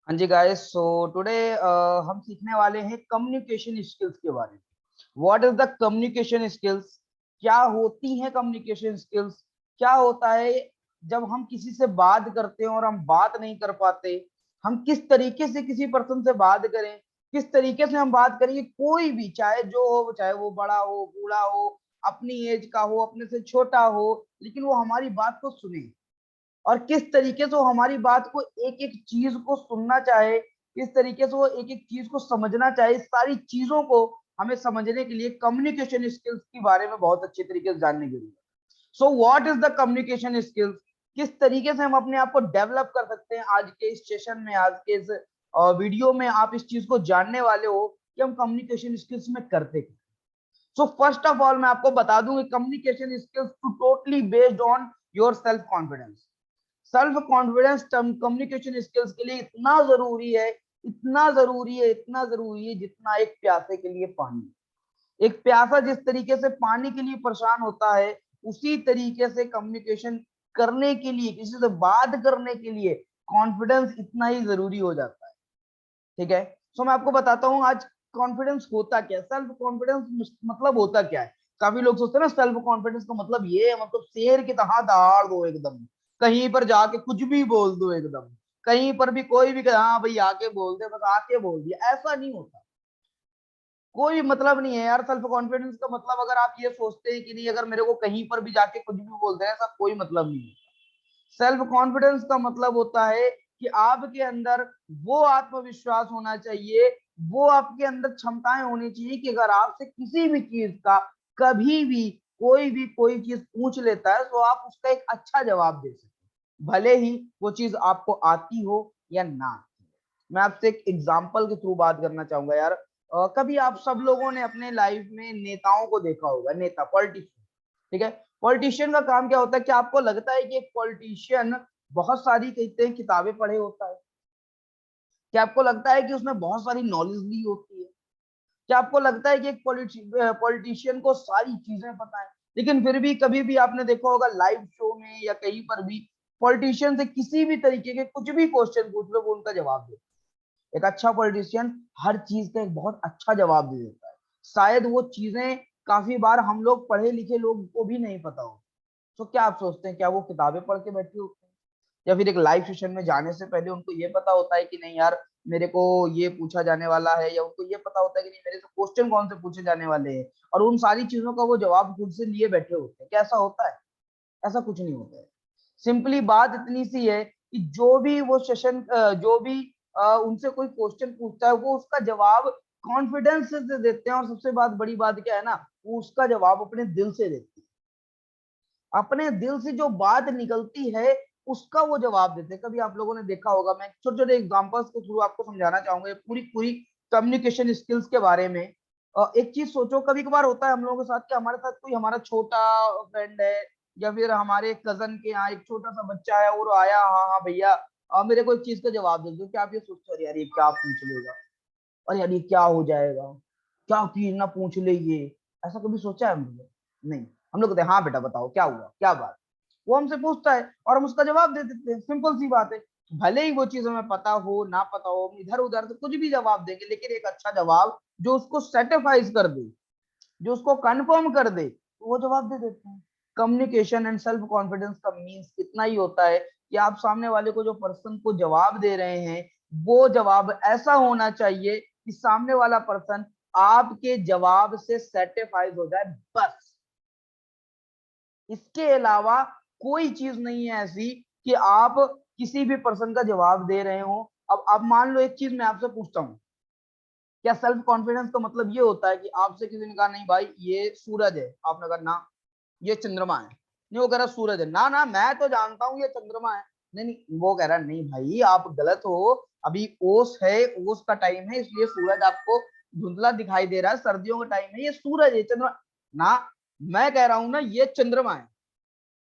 हाँ जी guys, so today हम सीखने वाले हैं कम्युनिकेशन स्किल्स के बारे में। What is the communication skills? क्या होती हैं कम्युनिकेशन स्किल्स? क्या होता है जब हम किसी से बात करते हैं और हम बात नहीं कर पाते? हम किस तरीके से किसी पर्सन से बात करें? किस तरीके से हम बात करेंगे? कोई भी, चाहे जो हो, चाहे वो बड़ा हो, बूढ़ा हो, अपनी एज का हो, अपने से छोटा हो, लेकिन वो हमारी बात को सुने। और किस तरीके से वो हमारी बात को, एक एक चीज को सुनना चाहे, किस तरीके से वो एक एक चीज को समझना चाहे, इस सारी चीजों को हमें समझने के लिए कम्युनिकेशन स्किल्स के बारे में बहुत अच्छे तरीके से जानने की जरूरत है। So what is the communication skills? किस तरीके से हम अपने आप को डेवलप कर सकते हैं? आज के इस सेशन में, आज के इस वीडियो में आप इस चीज को जानने वाले हो कि हम कम्युनिकेशन स्किल्स में करते क्या। सो फर्स्ट ऑफ ऑल मैं आपको बता दूं कि communication skills to totally based on your self confidence. Self confidence communication skills के लिए इतना जरूरी है, इतना जरूरी है, इतना जरूरी है जितना एक प्यासे के लिए पानी। एक प्यासा जिस तरीके से पानी के लिए परेशान होता है, उसी तरीके से कम्युनिकेशन करने के लिए, किसी से बात करने के लिए कॉन्फिडेंस इतना ही जरूरी हो जाता है। ठीक है। सो मैं आपको बताता हूँ आज कॉन्फिडेंस होता क्या है, सेल्फ कॉन्फिडेंस मतलब होता क्या है। काफी लोग सोचते हैं ना सेल्फ कॉन्फिडेंस का मतलब ये है, मतलब शेर की तरह दहाड़ दो एकदम, कहीं पर जाके कुछ भी बोल दो एकदम, कहीं पर भी कोई भी हाँ भाई आके बोल दे, बस आके बोल दिया, ऐसा नहीं होता। कोई मतलब नहीं है यार सेल्फ कॉन्फिडेंस का मतलब। अगर आप ये सोचते हैं कि नहीं, अगर मेरे को कहीं पर भी जाके कुछ भी बोल दे, ऐसा कोई मतलब नहीं है। सेल्फ कॉन्फिडेंस का मतलब होता है कि आपके अंदर वो आत्मविश्वास होना चाहिए, वो आपके अंदर क्षमताएं होनी चाहिए कि अगर आपसे किसी भी चीज का कभी भी कोई चीज पूछ लेता है तो आप उसका एक अच्छा जवाब दे सकें, भले ही वो चीज आपको आती हो या ना आती हो। मैं आपसे एक एग्जाम्पल के थ्रू बात करना चाहूंगा यार। कभी आप सब लोगों ने अपने लाइफ में नेताओं को देखा होगा, नेता, पॉलिटिशियन। ठीक है। पॉलिटिशियन का काम क्या होता है? क्या आपको लगता है कि एक पॉलिटिशियन बहुत सारी कहते हैं किताबें पढ़े होता है? क्या आपको लगता है कि उसने बहुत सारी नॉलेज ली होती है? क्या आपको लगता है कि एक पॉलिटिशियन को सारी चीजें पता है? लेकिन फिर भी कभी भी आपने देखा होगा लाइव शो में या कहीं पर भी, पॉलिटिशियन से किसी भी तरीके के कुछ भी क्वेश्चन पूछ लो वो उनका जवाब दे। एक अच्छा पॉलिटिशियन हर चीज का एक बहुत अच्छा जवाब दे देता है। शायद वो चीजें काफी बार हम लोग पढ़े लिखे लोग को भी नहीं पता हो। तो क्या आप सोचते हैं, क्या वो किताबें पढ़ के बैठे होते हैं? या फिर एक लाइव सेशन में जाने से पहले उनको ये पता होता है कि नहीं यार मेरे को ये पूछा जाने वाला है, या उनको ये पता होता है कि नहीं मेरे से क्वेश्चन कौन से पूछे जाने वाले हैं, और उन सारी चीजों का वो जवाब खुद से लिए बैठे होते हैं? क्या ऐसा होता है? ऐसा कुछ नहीं होता है। सिंपली बात इतनी सी है कि जो भी वो सेशन, जो भी उनसे कोई क्वेश्चन पूछता है वो उसका जवाब कॉन्फिडेंस से देते हैं। और सबसे बड़ी बात क्या है ना, वो उसका जवाब अपने दिल से देते हैं। अपने दिल से जो बात निकलती है उसका वो जवाब देते हैं। कभी आप लोगों ने देखा होगा, मैं छोटे छोटे एग्जांपल्स के थ्रू आपको समझाना चाहूंगा पूरी पूरी कम्युनिकेशन स्किल्स के बारे में। एक चीज सोचो, कभी कभार होता है हम लोगों के साथ कि हमारे साथ कोई हमारा छोटा फ्रेंड है, या फिर हमारे कजन के यहाँ एक छोटा सा बच्चा है, और आया, हाँ हाँ भैया मेरे को एक चीज का जवाब दे दो। क्या आप ये सोचते हो, अरे यार ये क्या पूछ लेगा, अरे यार ये क्या हो जाएगा, क्या चीज ना पूछ ले ये? ऐसा कभी सोचा है हम लोगों ने? नहीं। हम लोग कहते हैं हाँ बेटा बताओ क्या हुआ, क्या बात। वो हमसे पूछता है और हम उसका जवाब दे देते हैं, सिंपल सी बात है। भले ही वो चीज हमें पता हो ना पता हो, हम इधर उधर से कुछ भी जवाब देंगे, लेकिन एक अच्छा जवाब जो उसको सेटिफाइज कर दे, जो उसको कंफर्म कर दे, तो वो जवाब दे देते हैं। कम्युनिकेशन एंड सेल्फ कॉन्फिडेंस का मीन्स इतना ही होता है कि आप सामने वाले को, जो पर्सन को जवाब दे रहे हैं, वो जवाब ऐसा होना चाहिए कि सामने वाला पर्सन आपके जवाब से सेटिस्फाइड हो जाए, बस। इसके अलावा कोई चीज नहीं है ऐसी कि आप किसी भी पर्सन का जवाब दे रहे हो। अब मान लो एक चीज मैं आपसे पूछता हूँ, क्या सेल्फ कॉन्फिडेंस का मतलब ये होता है कि आपसे किसी ने कहा नहीं भाई ये सूरज है, आपने कहा ना ये चंद्रमा है? नहीं, वो कह रहा सूरज है। ना ना मैं तो जानता हूँ ये चंद्रमा है। नहीं नहीं, वो कह रहा नहीं भाई आप गलत हो, अभी ओस है, ओस का टाइम है, इसलिए सूरज आपको धुंधला दिखाई दे रहा है, सर्दियों का टाइम है, ये सूरज है, चंद्रमा ना। मैं कह रहा हूं ना ये चंद्रमा है।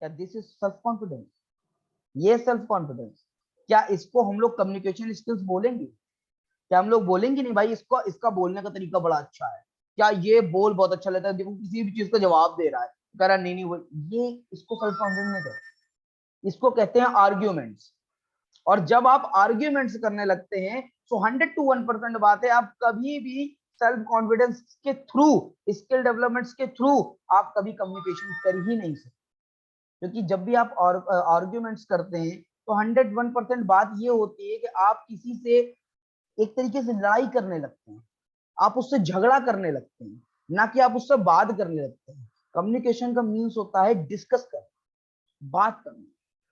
क्या दिस इज सेल्फ कॉन्फिडेंस? ये सेल्फ कॉन्फिडेंस? क्या इसको हम लोग कम्युनिकेशन स्किल्स बोलेंगे? क्या हम लोग बोलेंगे नहीं भाई इसको, इसका बोलने का तरीका बड़ा अच्छा है, क्या ये बोल बहुत अच्छा लेता है, देखो किसी भी चीज का जवाब दे रहा है, कह रहा नहीं नहीं वो, ये इसको सेल्फ कॉन्फिडेंस नहीं कहते, इसको कहते हैं आर्ग्यूमेंट्स। और जब आप आर्ग्यूमेंट्स करने लगते हैं तो 100 to 1% बात है, आप कभी भी सेल्फ कॉन्फिडेंस के थ्रू, स्किल डेवलपमेंट्स के थ्रू आप कभी कम्युनिकेशन कर ही नहीं सकते। क्योंकि जब भी आप आर्ग्यूमेंट्स करते हैं तो 101% बात ये होती है कि आप किसी से एक तरीके से लड़ाई करने लगते हैं, आप उससे झगड़ा करने लगते हैं, ना कि आप उससे बात करने लगते हैं। कम्युनिकेशन का मीन्स होता है डिस्कस करना, बात करना,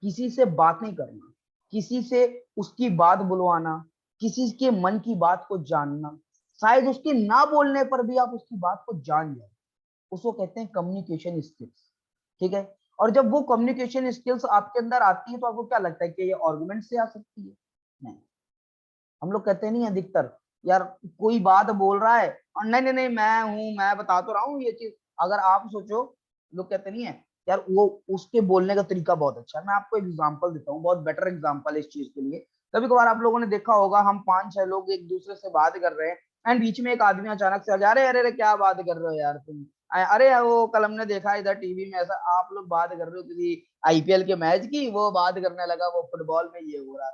किसी से बातें करना, किसी से उसकी बात बुलवाना, किसी के मन की बात को जानना, शायद उसके ना बोलने पर भी आप उसकी बात को जान जाए, उसको कहते हैं कम्युनिकेशन स्किल्स। ठीक है, और जब वो कम्युनिकेशन स्किल्स आपके अंदर आती है तो आपको क्या लगता है कि ये आर्गुमेंट से आ सकती है? नहीं। हम लोग कहते नहीं अधिकतर, यार कोई बात बोल रहा है और नहीं नहीं नहीं मैं हूं, मैं बता तो रहा हूँ ये चीज। अगर आप सोचो, लोग कहते नहीं है यार वो उसके बोलने का तरीका बहुत अच्छा है। मैं आपको एग्जांपल देता हूँ, बहुत बेटर एग्जांपल है इस चीज के लिए। कभी कभार आप लोगों ने देखा होगा, हम 5-6 लोग एक दूसरे से बात कर रहे हैं एंड बीच में एक आदमी अचानक से आ जा, अरे अरे अरे क्या बात कर रहे हो यार तुम, अरे वो कल हमने देखा इधर टीवी में ऐसा। आप लोग बात कर रहे हो किसी आईपीएल के मैच की, वो बात करने लगा वो फुटबॉल में ये हो रहा।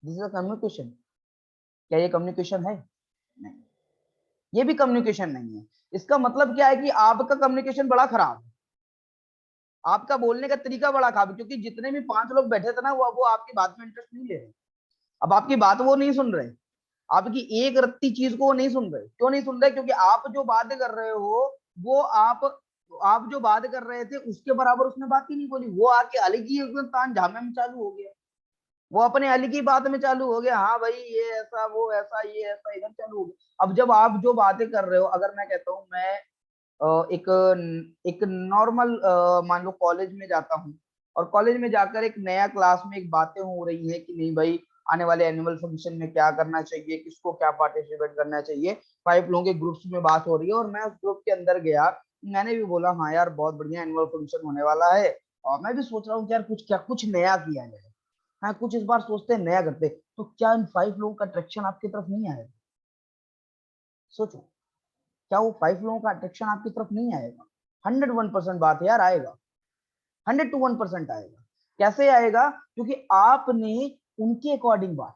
This is a communication. क्या ये कम्युनिकेशन है? नहीं, ये भी कम्युनिकेशन नहीं है। इसका मतलब क्या है कि आपका कम्युनिकेशन बड़ा खराब है, आपका बोलने का तरीका बड़ा खराब है, क्योंकि जितने भी 5 लोग बैठे थे ना वो आपकी बात में इंटरेस्ट नहीं ले रहे। अब आपकी बात वो नहीं सुन रहे, आपकी एक रत्ती चीज को वो नहीं सुन रहे। क्यों नहीं सुन रहे? क्योंकि आप जो बात कर रहे हो वो आप जो बात कर रहे थे उसके बराबर उसने बात ही नहीं बोली। वो आके अलग ही एकदम तान झामे में चालू हो गया, वो अपने अली की बात में चालू हो गया, हाँ भाई ये ऐसा वो ऐसा ये ऐसा, इधर चालू हो गया। अब जब आप जो बातें कर रहे हो, अगर मैं कहता हूँ मैं एक एक नॉर्मल मान लो कॉलेज में जाता हूँ, और कॉलेज में जाकर एक नया क्लास में एक बातें हो रही है कि नहीं भाई आने वाले एनुअल फंक्शन में क्या करना चाहिए, किसको क्या पार्टिसिपेट करना चाहिए, 5 लोगों के ग्रुप्स में बात हो रही है और मैं उस ग्रुप के अंदर गया, मैंने भी बोला हाँ यार बहुत बढ़िया एनुअल फंक्शन होने वाला है, और मैं भी सोच रहा हूँ कि यार कुछ नया किया जाए, हाँ कुछ इस बार सोचते हैं नया करते, तो क्या इन 5 लोगों का अट्रैक्शन आपकी तरफ नहीं आएगा? सोचो, क्या वो 5 लोगों का अट्रैक्शन आपकी तरफ नहीं आएगा? 101% बात है यार, आएगा, 100 to 1% आएगा। कैसे आएगा? क्योंकि आपने उनके अकॉर्डिंग बात,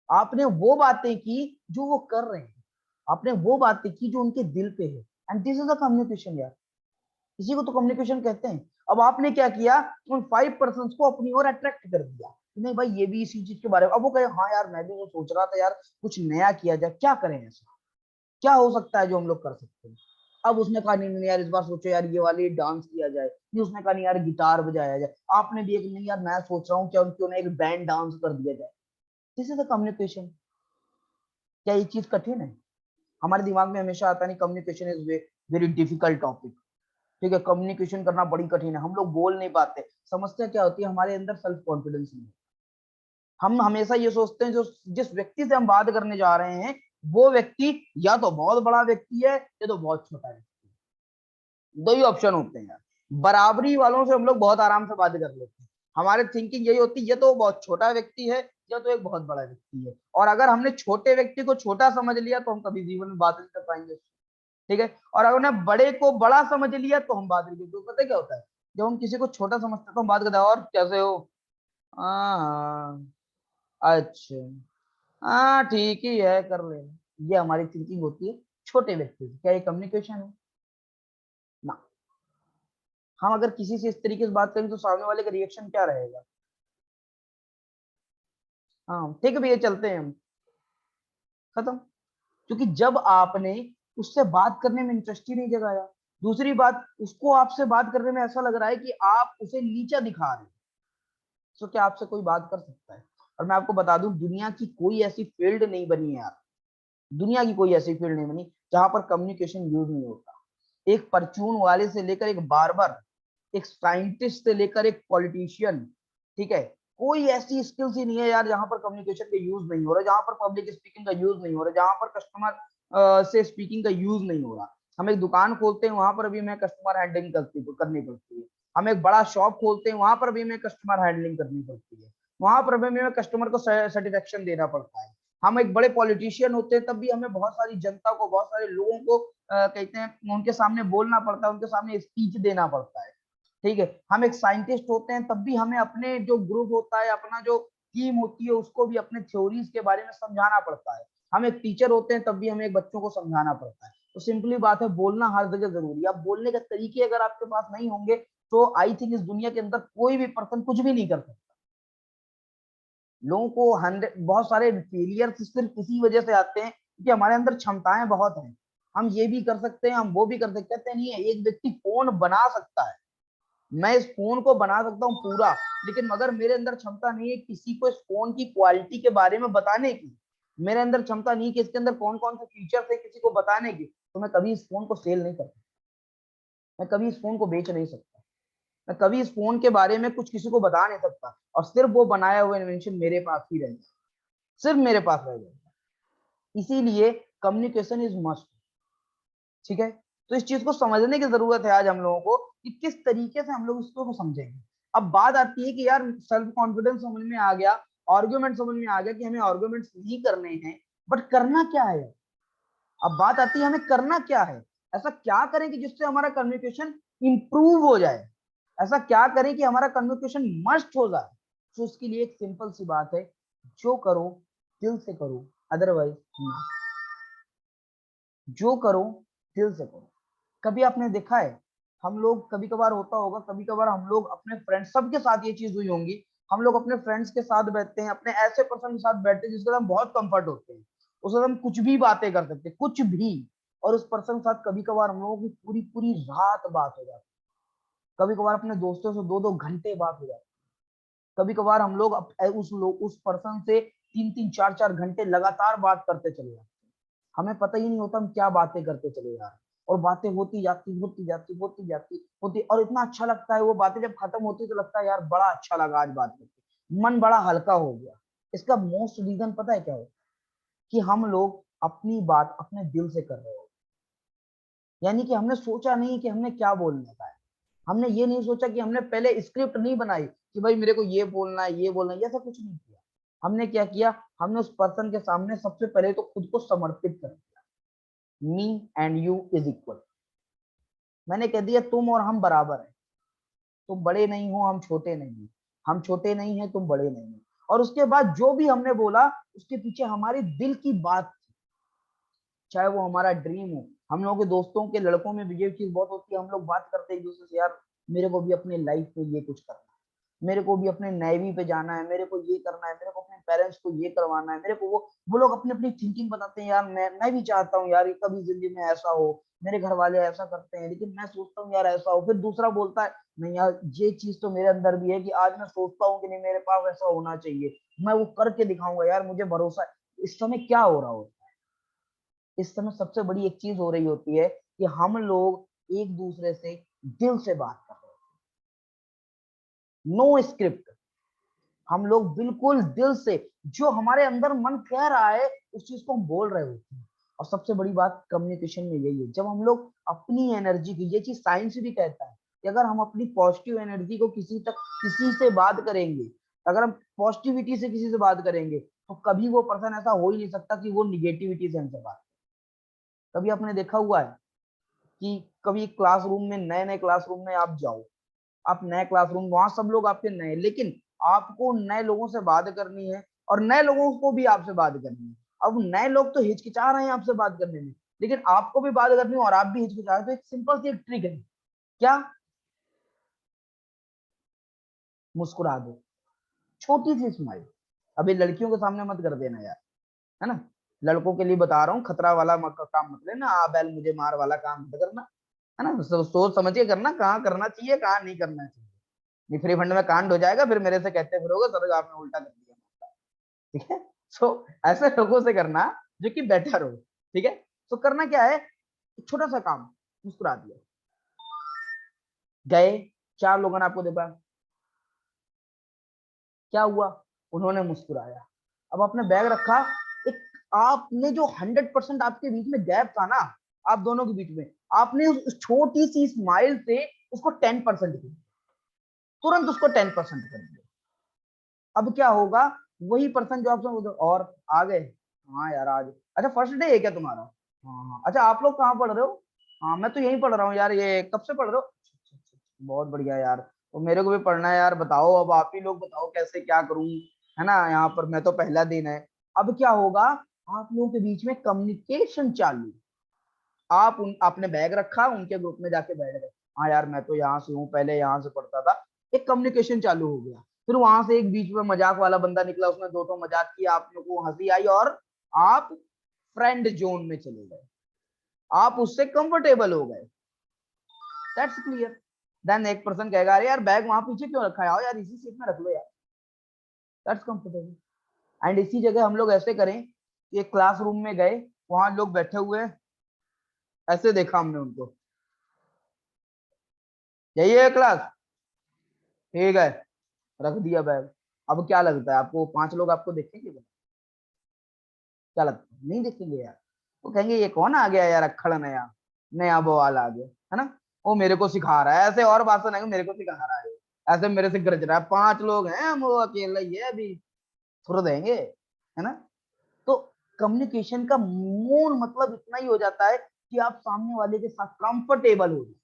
आपने वो बातें की जो वो कर रहे हैं, आपने वो बातें की जो उनके दिल पे है, and this is a communication यार। इसी को तो कम्युनिकेशन कहते हैं। अब आपने क्या किया, उन 5% को अपनी ओर अट्रैक्ट कर दिया, नहीं भाई ये भी इसी चीज के बारे में। अब वो कहे हाँ यार मैं भी वो सोच रहा था यार कुछ नया किया जाए, क्या करें ऐसा, क्या हो सकता है जो हम लोग कर सकते हैं? अब उसने कहा नहीं नहीं यार इस बार सोचो यार ये वाली डांस किया जाए, नहीं उसने कहा नहीं यार गिटार बजाया जाए, आपने भी एक नहीं यार मैं सोच रहा हूँ क्या क्यों ना एक बैंड डांस कर दिया जाए। This is a communication. क्या ये चीज कठिन है? हमारे दिमाग में हमेशा आता नहीं communication is very difficult topic. ठीक है, कम्युनिकेशन करना बड़ी कठिन है, हम लोग बोल नहीं पाते। समस्या क्या होती है, हमारे अंदर सेल्फ कॉन्फिडेंस नहीं है। हम हमेशा ये सोचते हैं जो जिस व्यक्ति से हम बात करने जा रहे हैं वो व्यक्ति या तो बहुत बड़ा व्यक्ति है या तो बहुत छोटा है। दो ही ऑप्शन होते हैं यार। बराबरी वालों से हम लोग बहुत आराम से बात कर लेते हैं, हमारे थिंकिंग यही होती है या तो वो बहुत छोटा व्यक्ति है या तो एक बहुत बड़ा व्यक्ति है। और अगर हमने छोटे व्यक्ति को छोटा समझ लिया तो हम कभी जीवन में बात नहीं कर पाएंगे। ठीक है, और अगर हमने बड़े को बड़ा समझ लिया तो हम बात नहीं करते। तो पता है क्या होता है, जब हम किसी को छोटा समझते हैं तो हम बात करते हैं और कैसे हो, हाँ अच्छा, हाँ ठीक ही है कर ले। ये हमारी थिंकिंग होती है छोटे व्यक्ति की। क्या ये कम्युनिकेशन है? ना। हम अगर किसी से इस तरीके से बात करें तो सामने वाले का रिएक्शन क्या रहेगा? हाँ ठीक है भैया चलते हैं हम, खत्म। क्योंकि जब आपने उससे बात करने में इंटरेस्ट ही नहीं जगाया, दूसरी बात उसको आपसे बात करने में ऐसा लग रहा है कि आप उसे नीचा दिखा रहे हैं, तो क्या आपसे कोई बात कर सकता है? और मैं आपको बता दूं दुनिया की कोई ऐसी फील्ड नहीं बनी है यार, दुनिया की कोई ऐसी फील्ड नहीं बनी जहां पर कम्युनिकेशन यूज नहीं होता। एक परचून वाले से लेकर एक बार्बर, एक साइंटिस्ट से लेकर एक पॉलिटिशियन, ठीक है, कोई ऐसी स्किल्स ही नहीं है यार जहां पर कम्युनिकेशन का यूज नहीं हो रहा, जहां पर पब्लिक स्पीकिंग का यूज नहीं हो रहा, जहां पर कस्टमर से स्पीकिंग का यूज नहीं हो रहा। हम एक दुकान खोलते हैं वहां पर भी हमें कस्टमर हैंडलिंग करनी पड़ती है। हम एक बड़ा शॉप खोलते हैं वहां पर भी हमें कस्टमर हैंडलिंग करनी पड़ती है, वहां पर भी हमें कस्टमर को सेटिस्फेक्शन देना पड़ता है। हम एक बड़े पॉलिटिशियन होते हैं तब भी हमें बहुत सारी जनता को, बहुत सारे लोगों को कहते हैं उनके सामने बोलना पड़ता है, उनके सामने स्पीच देना पड़ता है। ठीक है, हम एक साइंटिस्ट होते हैं तब भी हमें अपने जो ग्रुप होता है, अपना जो टीम होती है, उसको भी अपने थ्योरीज के बारे में समझाना पड़ता है। हम एक टीचर होते हैं तब भी हमें एक बच्चों को समझाना पड़ता है। तो सिंपली बात है, बोलना हर जगह जरूरी है। अब बोलने के तरीके अगर आपके पास नहीं होंगे तो आई थिंक इस दुनिया के अंदर कोई भी पर्सन कुछ भी नहीं कर सकता। लोगों को 100 बहुत सारे फेलियर सिर्फ इसी वजह से आते हैं कि हमारे अंदर क्षमताएं बहुत हैं, हम ये भी कर सकते हैं, हम वो भी कर सकते हैं। कहते नहीं है एक व्यक्ति फोन बना सकता है, मैं इस फोन को बना सकता हूँ पूरा, लेकिन मगर मेरे अंदर क्षमता नहीं है किसी को इस फोन की क्वालिटी के बारे में बताने की, मेरे अंदर क्षमता नहीं कि इसके अंदर कौन कौन से फीचर्स है किसी को बताने की, तो मैं कभी इस फोन को सेल नहीं कर सकता, मैं कभी इस फोन को बेच नहीं सकता, मैं कभी इस फोन के बारे में कुछ किसी को बता नहीं सकता, और सिर्फ वो बनाया हुआ इन्वेंशन मेरे पास ही रहेगा, सिर्फ मेरे पास रह जाएगा। इसीलिए कम्युनिकेशन इज मस्ट। ठीक है, तो इस चीज को समझने की जरूरत है आज हम लोगों को कि किस तरीके से हम लोग इसको समझेंगे। अब बात आती है कि यार सेल्फ कॉन्फिडेंस समझ में आ गया, आर्ग्यूमेंट समझ में आ गया कि हमें आर्ग्यूमेंट्स नहीं करने हैं, बट करना क्या है। अब बात आती है हमें करना क्या है, ऐसा क्या करें कि जिससे हमारा कम्युनिकेशन इंप्रूव हो जाए, ऐसा क्या करें कि हमारा कम्युनिकेशन मस्ट हो जाए। तो उसके लिए एक सिंपल सी बात है, जो करो दिल से करो, अदरवाइज जो करो दिल से करो। कभी आपने देखा है, हम लोग कभी कभार होता होगा, कभी कभार हम लोग अपने फ्रेंड्स, सबके साथ ये चीज हुई होंगी, हम लोग अपने फ्रेंड्स के साथ बैठते हैं, अपने ऐसे पर्सन के साथ बैठते हैं जिसके साथ हम बहुत कंफर्ट होते हैं, उसके साथ हम कुछ भी बातें कर सकते हैं, कुछ भी, और उस पर्सन के साथ कभी कभार हम लोगों की पूरी पूरी रात बात हो जाती है, कभी कभार अपने दोस्तों से 2-2 घंटे बात हो जाती है, कभी कभार हम लोग उस पर्सन से 3-3 4-4 घंटे लगातार बात करते चले जाते हैं, हमें पता ही नहीं होता हम क्या बातें करते चले जा रहे हैं, और बातें होती जाती होती जाती होती जाती होती, और इतना अच्छा लगता है, वो बातें जब खत्म होती तो लगता है यार बड़ा अच्छा लगा आज बात करके, मन बड़ा हल्का हो गया। इसका मोस्ट रीजन पता है क्या हो, कि हम लोग अपनी बात अपने दिल से कर रहे हो, यानी कि हमने सोचा नहीं कि हमने क्या बोलने का है, हमने ये नहीं सोचा कि हमने पहले स्क्रिप्ट नहीं बनाई कि भाई मेरे को ये बोलना है ये बोलना है, ऐसा कुछ नहीं किया। हमने क्या किया, हमने उस पर्सन के सामने सबसे पहले तो खुद को समर्पित कर दिया, me and you is equal. मैंने कह दिया तुम और हम बराबर हैं, तुम बड़े नहीं हो हम छोटे नहीं हैं, हम छोटे नहीं हैं तुम बड़े नहीं हो। और उसके बाद जो भी हमने बोला उसके पीछे हमारे दिल की बात, चाहे वो हमारा ड्रीम हो। हम लोगों के दोस्तों के लड़कों में भी ये चीज बहुत होती है, हम लोग बात करते हैं एक दूसरे से, यार मेरे को भी अपने लाइफ में ये कुछ करना है, मेरे को भी अपने नेवी पे जाना है, मेरे को ये करना है, मेरे को अपने पेरेंट्स को ये करवाना है, मेरे को वो लोग अपनी अपनी थिंकिंग बताते हैं, यार मैं भी चाहता हूँ यार कभी जिंदगी में ऐसा हो, मेरे घर वाले ऐसा करते हैं लेकिन मैं सोचता हूँ यार ऐसा हो। फिर दूसरा बोलता है नहीं यार ये चीज तो मेरे अंदर भी है कि आज मैं सोचता हूँ कि नहीं मेरे पास ऐसा होना चाहिए, मैं वो करके दिखाऊंगा यार मुझे भरोसा है। इस समय क्या हो रहा होता है, इस समय सबसे बड़ी एक चीज हो रही होती है कि हम लोग एक दूसरे से दिल से बात कर रहे हैं, नो स्क्रिप्ट, हम लोग बिल्कुल दिल से जो हमारे अंदर मन कह रहा है उस चीज को हम बोल रहे होते हैं। और सबसे बड़ी बात कम्युनिकेशन में यही है, जब हम लोग अपनी एनर्जी की, ये चीज साइंस भी कहता है कि अगर हम अपनी पॉजिटिव एनर्जी को किसी से बात करेंगे, अगर हम पॉजिटिविटी से किसी से बात करेंगे तो कभी वो पर्सन ऐसा हो ही नहीं सकता कि वो निगेटिविटी से हमसे बात। कभी आपने देखा हुआ है कि कभी क्लासरूम में, नए नए क्लासरूम में आप जाओ, आप नए क्लासरूम, वहां सब लोग आपके नए, लेकिन आपको नए लोगों से बात करनी है और नए लोगों को भी आपसे बात करनी है। अब नए लोग तो हिचकिचा रहे हैं आपसे बात करने में, लेकिन आपको भी बात करनी है और आप भी हिचकिचा रहे, तो एक सिंपल सी एक ट्रिक है, क्या, मुस्कुरा दो, छोटी सी स्माइल। अभी लड़कियों के सामने मत कर देना यार, है ना, लड़कों के लिए बता रहा हूँ, खतरा वाला काम मत लेना, आ बैल मुझे मार वाला काम मत करना, है ना, सोच समझ के करना, कहाँ करना चाहिए कहाँ नहीं करना चाहिए, नहीं फ्री फंड में कांड हो जाएगा, फिर मेरे से कहते फिरोगे सर आपने उल्टा कर दिया। ठीक है, सो ऐसे लोगों से करना जो कि बेटर हो। ठीक है, तो करना क्या है, छोटा सा काम, मुस्कुरा दिया, गए, 4 लोगों ने आपको देखा, क्या हुआ, उन्होंने मुस्कुराया, अब आपने बैग रखा, एक आपने जो 100% आपके बीच में गैप था ना, आप दोनों के बीच में, आपने उस छोटी सी स्माइल से उसको 10% किया, तुरंत उसको 10% कर दिया। अब क्या होगा, वही पर्सन जो आपसे और आ गए, हाँ यार आज, अच्छा फर्स्ट डे है क्या तुम्हारा, हाँ हाँ, अच्छा आप लोग कहाँ पढ़ रहे हो, हाँ मैं तो यहीं पढ़ रहा हूँ यार, ये कब से पढ़ रहे हो, बहुत बढ़िया यार, तो मेरे को भी पढ़ना है यार। बताओ अब, आप ही लोग बताओ कैसे क्या करूं, है ना। यहाँ पर मैं तो पहला दिन है। अब क्या होगा, आप लोगों के बीच में कम्युनिकेशन चालू। आपने बैग रखा, उनके ग्रुप में जाके बैठ गए, हाँ यार मैं तो यहाँ से हूँ, पहले यहाँ से पढ़ता था। एक कम्युनिकेशन चालू हो गया। फिर वहां से एक बीच में मजाक वाला बंदा निकला, उसने दो ठो मजाक किया, आप लोगों को हंसी आई और आप फ्रेंड जोन में चले गए, आप उससे कंफर्टेबल हो गए। That's clear. देन एक पर्सन कहेगा अरे यार बैग वहां पीछे क्यों रखा है, आओ यार इसी सीट में रख लो यार, दैट्स कंफर्टेबल। एंड इसी जगह हम लोग ऐसे करें कि एक क्लासरूम में गए, वहां लोग बैठे हुए हैं, ऐसे देखा हमने उनको, यही है क्लास, ठीक है, रख दिया बैग। अब क्या लगता है आपको, 5 लोग आपको देखेंगे? क्या लगता है, नहीं देखेंगे यार। वो कहेंगे ये कौन आ गया यार, अक्खड़ नया, नया बवाल आ गया, है ना। वो मेरे को सिखा रहा है, ऐसे और बात सुनाएंगे, मेरे को सिखा रहा है, ऐसे मेरे से गरज रहा है, 5 लोग हैं हम, वो अकेला ही है, अभी थोड़ा देंगे, है ना। तो कम्युनिकेशन का मूल मतलब इतना ही हो जाता है कि आप सामने वाले के साथ कंफर्टेबल हो जाए।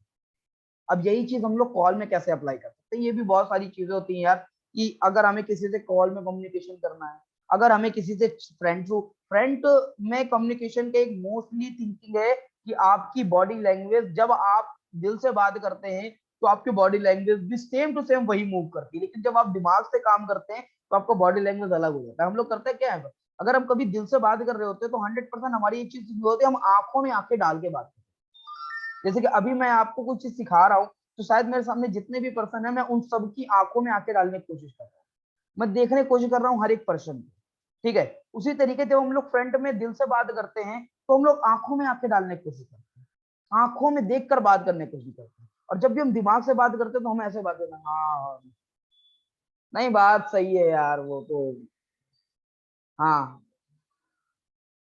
अब यही चीज हम लोग कॉल में कैसे अप्लाई कर सकते हैं, ये भी बहुत सारी चीजें होती हैं यार, कि अगर हमें किसी से कॉल में कम्युनिकेशन करना है, अगर हमें किसी से फ्रेंड में कम्युनिकेशन का एक मोस्टली थिंकिंग है कि आपकी बॉडी लैंग्वेज, जब आप दिल से बात करते हैं तो आपकी बॉडी लैंग्वेज भी सेम टू सेम वही मूव करती है, लेकिन जब आप दिमाग से काम करते हैं तो आपका बॉडी लैंग्वेज अलग हो जाता है। हम लोग करते हैं क्या है, अगर हम कभी दिल से बात कर रहे होते हैं तो 100% हमारी एक चीज होती है, हम आंखों में आंखें डाल के बात करते हैं। जैसे कि अभी मैं आपको कुछ चीज सिखा रहा हूँ, तो शायद मेरे सामने जितने भी पर्सन है, मैं उन सबकी आंखों में आंखें डालने की कोशिश कर रहा हूँ, मैं देखने की कोशिश कर रहा हूँ हर एक पर्सन को, ठीक है। उसी तरीके जब हम लोग फ्रंट में दिल से बात करते हैं तो हम लोग आंखों में आंखें डालने की कोशिश करते हैं, आंखों में देखकर बात करने की कोशिश करते हैं। और जब भी हम दिमाग से बात करते हैं तो हम ऐसे बात करते हैं, हाँ नहीं बात सही है यार, वो तो हाँ,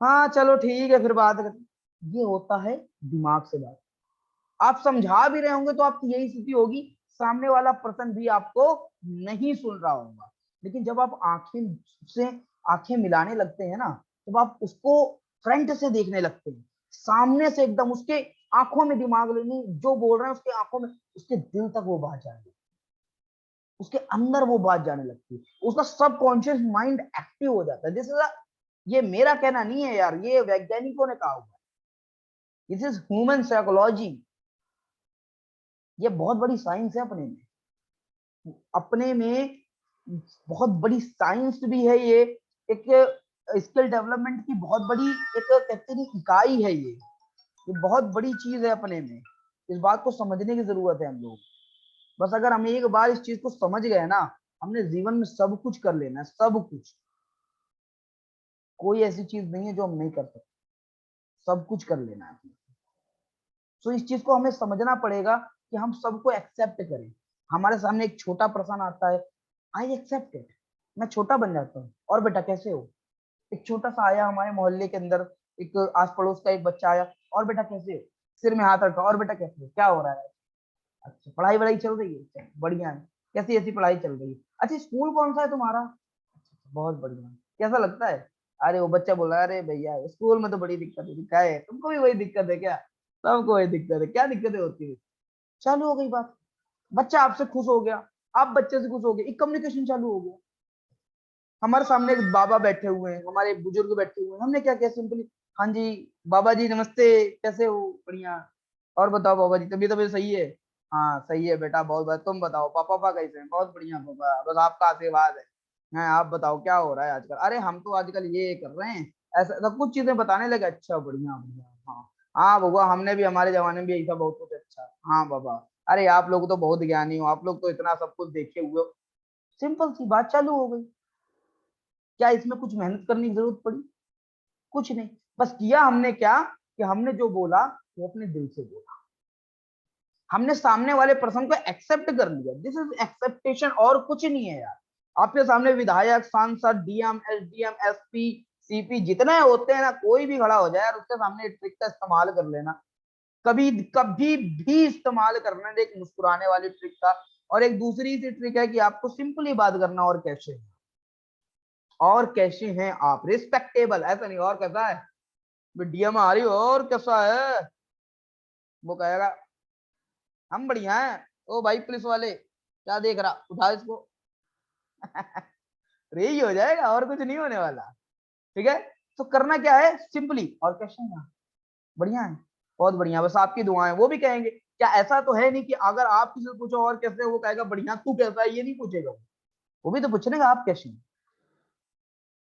हाँ चलो ठीक है फिर बात करते, ये होता है दिमाग से बात। आप समझा भी रहे होंगे तो आपकी यही स्थिति होगी, सामने वाला पर्सन भी आपको नहीं सुन रहा होगा। लेकिन जब आप आंखें से आंखें मिलाने लगते हैं ना, जब आप उसको फ्रंट से देखने लगते हैं, सामने से एकदम उसके आंखों में दिमाग लेनी, जो बोल रहे हैं उसके आंखों में, उसके दिल तक वो बात जाने लगती है, उसके अंदर वो बात जाने लगती है, उसका सबकॉन्शियस माइंड एक्टिव हो जाता है। दिस इज, ये मेरा कहना नहीं है यार, ये वैज्ञानिकों ने कहा हुआ है, दिस इज ह्यूमन साइकोलॉजी, ये बहुत बड़ी साइंस है अपने में बहुत बड़ी साइंस भी है ये, एक स्किल डेवलपमेंट की बहुत बड़ी एक कहते हैं इकाई है ये बहुत बड़ी चीज है अपने में। इस बात को समझने की जरूरत है हम लोग, बस अगर हम एक बार इस चीज को समझ गए ना, हमने जीवन में सब कुछ कर लेना है, सब कुछ, कोई ऐसी चीज नहीं है जो हम नहीं कर सकते, सब कुछ कर लेना है। तो इस चीज को हमें समझना पड़ेगा कि हम सबको एक्सेप्ट करें। हमारे सामने एक छोटा पर्सन आता है, आई एक्सेप्ट इट, मैं छोटा बन जाता हूँ, और बेटा कैसे हो। एक छोटा सा आया हमारे मोहल्ले के अंदर, एक आस पड़ोस का एक बच्चा आया, और बेटा कैसे हो, सिर में हाथ रखा, और बेटा कैसे हो, क्या हो रहा है, अच्छा पढ़ाई वढ़ाई चल रही है, अच्छा, बढ़िया है, कैसी ऐसी पढ़ाई चल रही है, अच्छा स्कूल कौन सा है तुम्हारा, अच्छा, बहुत बढ़िया, कैसा लगता है। अरे वो बच्चा बोला अरे भैया स्कूल में तो बड़ी दिक्कत है, क्या है तुमको भी वही दिक्कत है क्या, सबको वही दिक्कत है, क्या दिक्कतें होती है। चालू हो गई बात, बच्चा आपसे खुश हो गया, आप बच्चे से खुश हो गए, एक कम्युनिकेशन चालू हो गया। हमारे सामने एक बाबा बैठे हुए हैं, हमारे बुजुर्ग बैठे हुए हैं, हमने क्या किया सिंपली, हाँ जी बाबा जी नमस्ते, कैसे हो, बढ़िया, और बताओ बाबा जी तबीयत तबीयत सही है, हाँ सही है बेटा बहुत बहुत, तुम बताओ पापा पापा कैसे हैं, बहुत बढ़िया पापा, बस आपका आशीर्वाद है। हाँ आप बताओ क्या हो रहा है आजकल, अरे हम तो आजकल ये कर रहे हैं, ऐसा सब कुछ चीजें बताने लगे, अच्छा बढ़िया बढ़िया, हाँ हाँ बाबा हमने भी हमारे जमाने में भी ऐसा बहुत कुछ, अच्छा हाँ बाबा, अरे आप लोग तो बहुत ज्ञानी हो, आप लोग तो इतना सब कुछ देखे हुए हो, सिंपल सी बात चालू हो गई। क्या इसमें कुछ मेहनत करने की जरूरत पड़ी, कुछ नहीं, बस किया हमने क्या, कि हमने जो बोला वो अपने दिल से बोला, हमने सामने वाले पर्सन को एक्सेप्ट कर लिया, दिस इज एक्सेप्टेशन, और कुछ नहीं है यार। आपके सामने विधायक सांसद डीएम एसडीएम एसपी सीपी जितने होते हैं ना, कोई भी खड़ा हो जाए यार, उसके सामने ट्रिक का इस्तेमाल कर लेना, कभी कभी भी इस्तेमाल करना, एक मुस्कुराने वाली ट्रिक का। और एक दूसरी सी ट्रिक है कि आपको सिंपली बात करना, और कैसे, और कैसे हैं आप, रिस्पेक्टेबल, ऐसा नहीं और कैसा है, डीएम आ रही हो और कैसा है, वो कहेगा हम बढ़िया हैं, ओ भाई पुलिस वाले क्या देख रहा, उठा इसको। यही हो जाएगा और कुछ नहीं होने वाला। ठीक है, तो करना क्या है सिंपली, और क्वेश्चन बढ़िया है, बहुत बढ़िया, बस आपकी दुआएं। वो भी कहेंगे, क्या ऐसा तो है नहीं कि अगर आप किसी से पूछो और कैसे, वो कहेगा बढ़िया, तू कैसा है, ये नहीं पूछेगा। वो भी तो पूछेगा आप कैसे,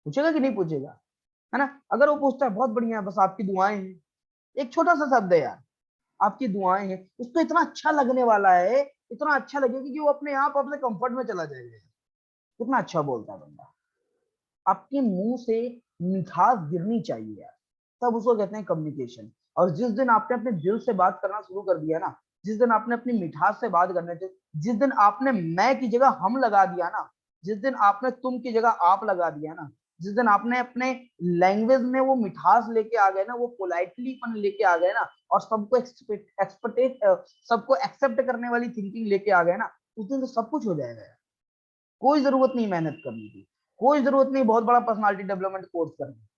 पूछेगा कि नहीं पूछेगा, है ना। अगर वो पूछता है बहुत बढ़िया, बस आपकी दुआएं हैं, एक छोटा सा शब्द है यार, आपकी दुआएं हैं, उसको इतना अच्छा लगने वाला है, इतना अच्छा लगेगा कि वो अपने आप अपने कंफर्ट में चला जाएगा। कितना अच्छा बोलता है बंदा, आपके मुंह से मिठास गिरनी चाहिए यार, तब उसको कहते हैं कम्युनिकेशन। और जिस दिन आपने अपने दिल से बात करना शुरू कर दिया ना, जिस दिन आपने अपनी मिठास से बात करने थे, जिस दिन आपने मैं की जगह हम लगा दिया ना, जिस दिन आपने तुम की जगह आप लगा दिया ना, जिस दिन आपने अपने लैंग्वेज में वो मिठास लेके आ गए ना, वो पोलाइटलीपन लेके आ गए ना, और सबको एक्सपेक्टेट सबको एक्सेप्ट करने वाली थिंकिंग लेके आ गए ना, उस दिन तो सब कुछ हो जाएगा यार। कोई जरूरत नहीं मेहनत करने की, कोई जरूरत नहीं बहुत बड़ा पर्सनालिटी डेवलपमेंट कोर्स करने की,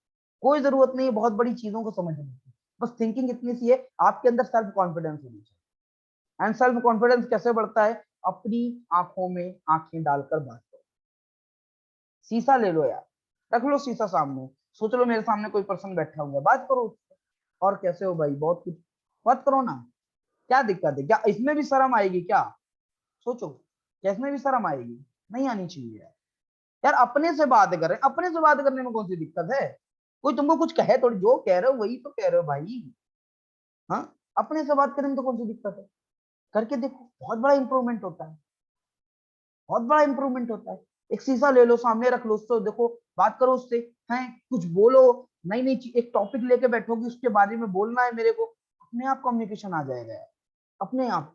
कोई जरूरत नहीं बहुत बड़ी चीजों को समझने की। बस थिंकिंग इतनी सी है, आपके अंदर सेल्फ कॉन्फिडेंस होनी चाहिए। एंड सेल्फ कॉन्फिडेंस कैसे बढ़ता है, अपनी आंखों में आंखें डालकर बात करो। शीशा ले लो यार, रख लो शीशा सामने, सोच लो मेरे सामने कोई पर्सन बैठा हुआ है, बात करो उससे। और कैसे हो भाई, बहुत कुछ बात करो ना, क्या दिक्कत है, क्या इसमें भी शर्म आएगी क्या, सोचो, क्या इसमें भी शर्म आएगी, नहीं आनी चाहिए यार। यार अपने से बात करें, अपने से बात करने में कौन सी दिक्कत है, कोई तुमको कुछ कहे थोड़ी, जो कह रहे हो वही तो कह रहे हो भाई। हाँ, अपने से बात करने में तो कौन सी दिक्कत है, करके देखो, बहुत बड़ा इंप्रूवमेंट होता है, बहुत बड़ा इंप्रूवमेंट होता है। एक शीशा ले लो, सामने रख लो, उससे देखो, बात करो उससे, हैं कुछ बोलो, नई नई एक टॉपिक लेके बैठोगी, उसके बारे में बोलना है मेरे को, अपने आप कम्युनिकेशन आ जाएगा यार, अपने आप।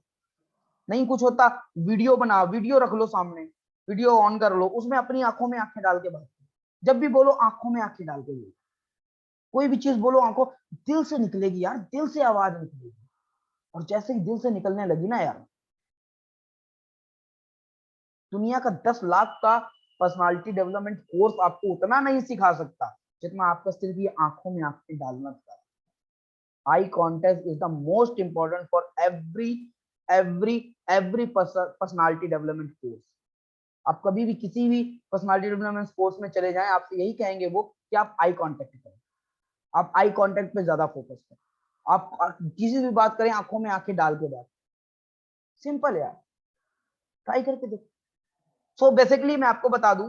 नहीं कुछ होता, वीडियो बनाओ, वीडियो रख लो सामने, वीडियो ऑन कर लो, उसमें अपनी आंखों में आंखें डाल के बात करो। जब भी बोलो आंखों में आंखें डाल के बोलो, कोई भी चीज बोलो, आंखों, दिल से निकलेगी यार, दिल से आवाज निकलेगी। और जैसे ही दिल से निकलने लगी ना यार, दुनिया का 10 लाख का पर्सनालिटी डेवलपमेंट कोर्स आपको उतना नहीं सिखा सकता जितना आपका सिर्फ ये आंखों में आंखें डालना था। Eye contact is the most important for every every every personality development course. आप कभी भी किसी भी पर्सनालिटी डेवलपमेंट कोर्स में चले जाएं, आपसे यही कहेंगे वो कि आप आई कांटेक्ट करें, आप आई कांटेक्ट पे ज्यादा फोकस करें, आप किसी भी बात करें आंखों में आंखें डाल के बात, सिंपल यार, ट्राई करके देखो। सो बेसिकली मैं आपको बता दूं,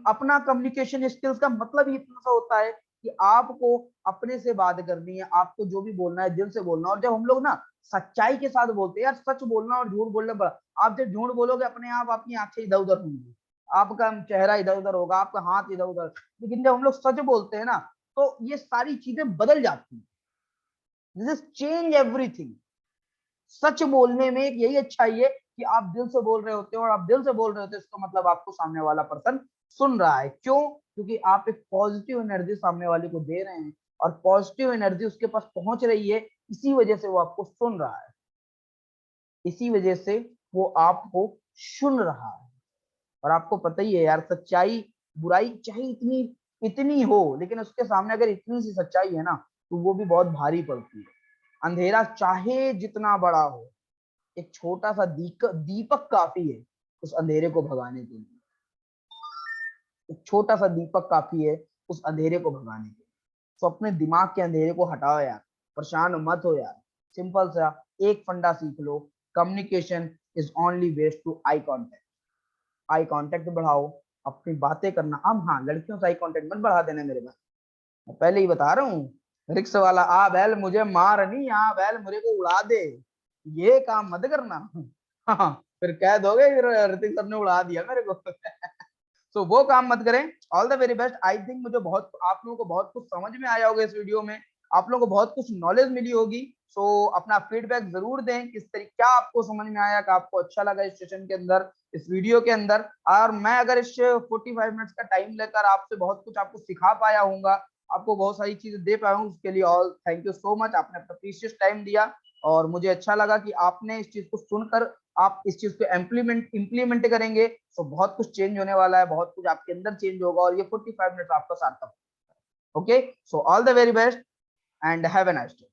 अपना कम्युनिकेशन स्किल्स का मतलब ही इतना सा होता है कि आपको अपने से बात करनी है, आपको जो भी बोलना है दिल से बोलना। और जब हम लोग ना सच्चाई के साथ बोलते हैं यार, सच बोलना और झूठ बोलना बड़ा, आप जब झूठ बोलोगे अपने आप आपकी आंखें इधर उधर होंगी, आपका चेहरा इधर उधर होगा, आपका हाथ इधर उधर, लेकिन जब हम लोग सच बोलते हैं ना, तो ये सारी चीजें बदल जाती हैं। This is change everything. सच बोलने में एक यही अच्छाई है कि आप दिल से बोल रहे होते हो, और आप दिल से बोल रहे होते हो, इसका मतलब आपको सामने वाला पर्सन सुन रहा है। क्यों? क्योंकि आप एक पॉजिटिव एनर्जी सामने वाले को दे रहे हैं, और पॉजिटिव एनर्जी उसके पास पहुंच रही है, इसी वजह से वो आपको सुन रहा है, इसी वजह से वो आपको सुन रहा है। और आपको पता ही है यार, सच्चाई, बुराई चाहे इतनी इतनी हो, लेकिन उसके सामने अगर इतनी सी सच्चाई है ना, तो वो भी बहुत भारी पड़ती है। अंधेरा चाहे जितना बड़ा हो, एक छोटा सा दीपक काफी है उस अंधेरे को भगाने के लिए, एक छोटा सा दीपक काफी है उस अंधेरे को भगाने के लिए। तो अपने दिमाग के अंधेरे को हटाओ यार, परेशान मत हो यार, सिंपल सा एक फंडा सीख लो, communication is only based to eye contact. Eye contact बढ़ाओ, अपनी बातें करना। अब हाँ, लड़कियों से आई कांटेक्ट मत बढ़ा देना मेरे पास, मैं पहले ही बता रहा हूँ, रिक्स वाला आ बैल मुझे मार नहीं, आ बैल मुझे को उड़ा दे, ये काम मत करना। हाँ, फिर कह दोगे फिर ऋतिक सर ने उड़ा दिया मेरे को। सो वो काम मत करें। All the very best. I think मुझे बहुत, आप लोगों को बहुत कुछ समझ में आया होगा इस वीडियो में, आप लोगों को बहुत कुछ नॉलेज मिली होगी। सो अपना फीडबैक जरूर दें, किस तरीके, क्या आपको समझ में आया, कि आपको अच्छा लगा इस सेशन के अंदर, इस वीडियो के अंदर। और मैं अगर इस 45 मिनट्स का टाइम लेकर आपसे बहुत कुछ आपको सिखा पाया हूँ, आपको बहुत सारी चीजें दे पाया हूँ, उसके लिए all thank you so much. आपने अपना प्रीशियस टाइम दिया, और मुझे अच्छा लगा कि आपने इस चीज को सुनकर आप इस चीज को इम्प्लीमेंट करेंगे, तो बहुत कुछ चेंज होने वाला है, बहुत कुछ आपके अंदर चेंज होगा, और ये 45 मिनट आपका सार्थक। Okay, so all the very best and have a nice day.